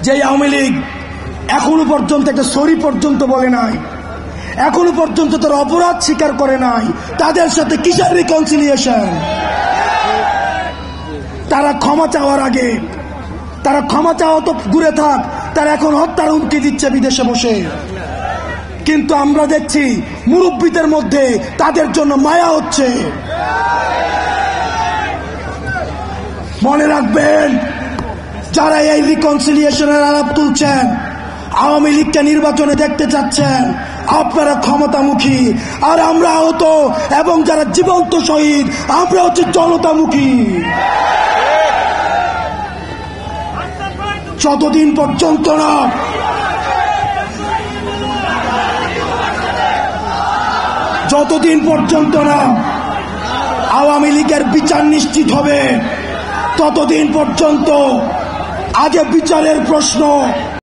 যে আওয়ামী লীগ এখনো পর্যন্ত একটা সরি পর্যন্ত বলে নাই, এখনো পর্যন্ত তার অপরাধ স্বীকার করে নাই, তাদের সাথে কিসের রিকনসিলিয়েশন? তারা ক্ষমা চাওয়ার আগে, তারা ক্ষমা চাওয়া তো দূরে থাক, তারা এখন হত্যার হুমকি দিচ্ছে বিদেশে বসে। কিন্তু আমরা দেখছি মুরব্বীদের মধ্যে তাদের জন্য মায়া হচ্ছে। মনে রাখবেন, যারা এই রিকনসিলিয়েশনের আলাপ তুলছেন, আওয়ামী লীগকে নির্বাচনে দেখতে চাচ্ছেন, আপনারা ক্ষমতামুখী, আর আমরা আহত এবং যারা জীবন্ত শহীদ আমরা হচ্ছে জনতামুখী। যতদিন পর্যন্ত না আওয়ামী লীগের বিচার নিশ্চিত হবে, ততদিন পর্যন্ত আগে বিচারের প্রশ্ন